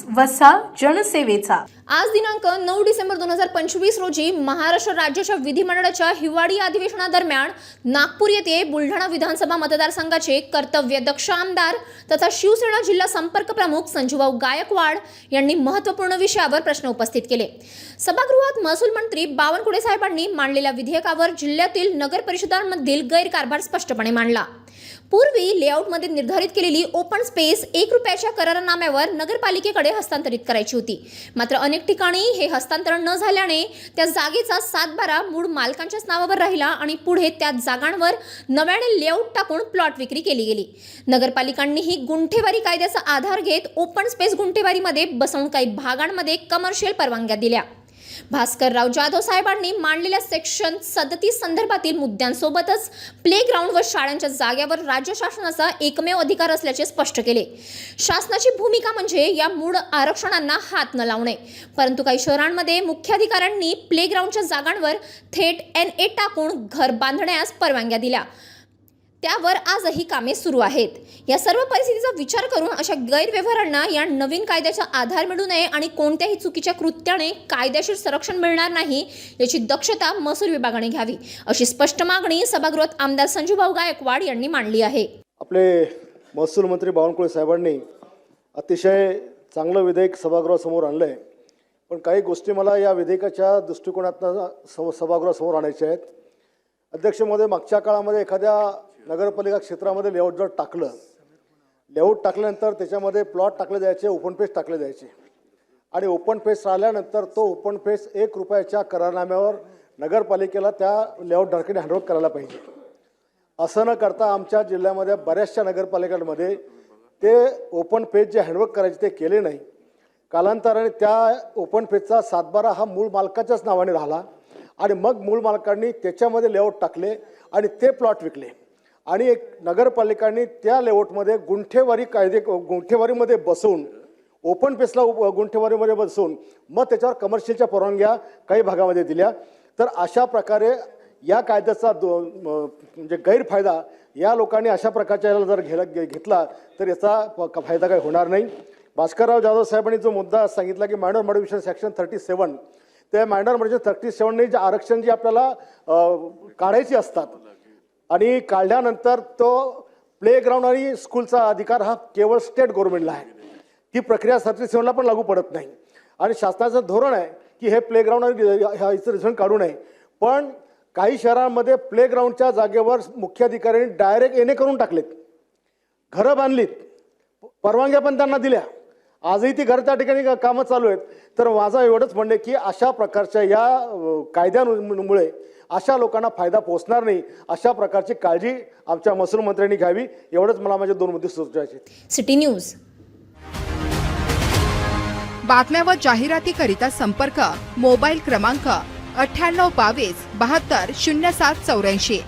वसा जनसेवेचा। आज दिनांक 9 डिसेंबर 2025 रोजी महाराष्ट्र राज्याच्या विधिमंडळाच्या हिवाळी अधिवेशनादरम्यान नागपूर येथे बुलढाणा विधानसभा मतदारसंघाचे कर्तव्यदक्ष आमदार तथा शिवसेना जिल्हा संपर्क प्रमुख संजूभाऊ गायकवाड यांनी महत्त्वपूर्ण विषयावर प्रश्न उपस्थित केले। सभागृहात महसूल मंत्री बावनकुळे साहेबांनी मांडलेल्या विधेयकावर जिल्ह्यातील नगर परिषदांमधील गैरकारभार स्पष्टपणे मांडला। पूर्वी लेआउटमध्ये निर्धारित केलेली ओपन स्पेस 1 रुपयाच्या करारनाम्यावर नगरपालिकेकडे हस्तांतरित करायची होती, मात्र अनेक ठिकाणी हे हस्तांतरण न झाल्याने त्या जागेचा 7/12 मूळ मालकांच्याच नावावर राहिला आणि पुढे त्या जागांवर नव्याने लेआउट टाकून प्लॉट विक्री केली गेली। नगरपालिकांनीही गुंठेवारी कायद्याचा आधार घेत ओपन स्पेस गुंठेवारीमध्ये बसवून काही भागांमध्ये कमर्शियल परवानग्या दिल्या। भास्करराव जाधव साहेबांनी मांडलेल्या सेक्शन 37 संदर्भातील मुद्द्यांसोबतच प्लेग्राऊंड व शाळांच्या जागेवर राज्य शासनाचा एकमेव अधिकार असल्याचे स्पष्ट केले। शासनाची भूमिका म्हणजे या मूळ आरक्षणांना हात न लावणे, परंतु काही शहरांमध्ये मुख्याधिकाऱ्यांनी प्लेग्राऊंडच्या जागांवर थेट NA टाकून घर बांधण्यास परवानग्या दिल्या, त्यावर आजही कामे सुरू आहेत। या सर्व परिस्थितीचा विचार करून अशा गैरव्यवहारांना या नवीन कायद्याचा आधार मिळू नये आणि कोणत्याही चुकीच्या कृत्याने कायदेशीर संरक्षण मिळणार नाही याची दक्षता महसूल विभागाने घ्यावी, अशी स्पष्ट मागणी सभागृहात आमदार संजूभाऊ गायकवाड यांनी मांडली आहे। आपले महसूल मंत्री बावनकुळे साहेबांनी अतिशय चांगलं विधेयक सभागृहासमोर आणलंय, पण काही गोष्टी मला या विधेयकाच्या दृष्टिकोनातून सभागृहासमोर आणायच्या आहेत। अध्यक्ष महोदय, मागच्या काळामध्ये एखाद्या नगरपालिका क्षेत्रामध्ये लेआउट जर लेआउट टाकल्यानंतर त्याच्यामध्ये प्लॉट टाकले जायचे, ओपन पेस टाकले जायचे आणि ओपन पेस राहिल्यानंतर तो ओपन पेस 1 रुपयाच्या करारनाम्यावर नगरपालिकेला त्या लेआउट धारकाने हँडओव्हर करायला पाहिजे। असं न करता आमच्या जिल्ह्यामध्ये बऱ्याचशा नगरपालिकांमध्ये ते ओपन पेज जे हँडओव्हर करायचे ते केले नाही। कालांतराने त्या ओपन पेजचा 7/12 हा मूळ मालकाच्याच नावाने राहिला आणि मग मूळ मालकांनी त्याच्यामध्ये लेआउट टाकले आणि ते प्लॉट विकले आणि एक नगरपालिकांनी त्या लेआउटमध्ये गुंठेवारीमध्ये बसवून ओपन पेसला गुंठेवारीमध्ये बसवून मग त्याच्यावर कमर्शियलच्या परवानग्या काही भागामध्ये दिल्या। तर अशा प्रकारे या कायद्याचा म्हणजे गैरफायदा या लोकांनी अशा प्रकारच्या जर घेतला तर याचा फायदा काही होणार नाही। भास्करराव जाधव साहेबांनी जो मुद्दा सांगितला की मायनॉर मॉडिफिकेशन सेक्शन 37, त्या मायनॉर मॉडिफिकेशन 37ने जे आरक्षण जे आपल्याला काढायची असतात आणि काढल्यानंतर तो प्लेग्राऊंड आणि स्कूलचा अधिकार हा केवळ स्टेट गव्हर्नमेंटला आहे, ती प्रक्रिया 37ला पण लागू पडत नाही आणि शासनाचं धोरण आहे की हे प्लेग्राऊंड आणि रिझर्वेशन काढू नये। पण काही शहरांमध्ये प्लेग्राऊंडच्या जागेवर मुख्याधिकाऱ्यांनी डायरेक्ट NA करून टाकलेत, घरं बांधलीत, परवानग्या पण त्यांना दिल्या, आजही ती घर त्या ठिकाणी कामं चालू आहेत। तर माझं एवढंच म्हणणं आहे की अशा प्रकारच्या या कायद्यामुळे अशा लोकांना फायदा पोहोचणार नाही, अशा प्रकारची काळजी आमच्या महसूल मंत्र्यांनी घ्यावी, एवढंच मला माझे 2 मुद्दे सुचवायचे। सिटी न्यूज बातम्या व जाहिरातीकरिता संपर्क मोबाईल क्रमांक 9822 72 0784।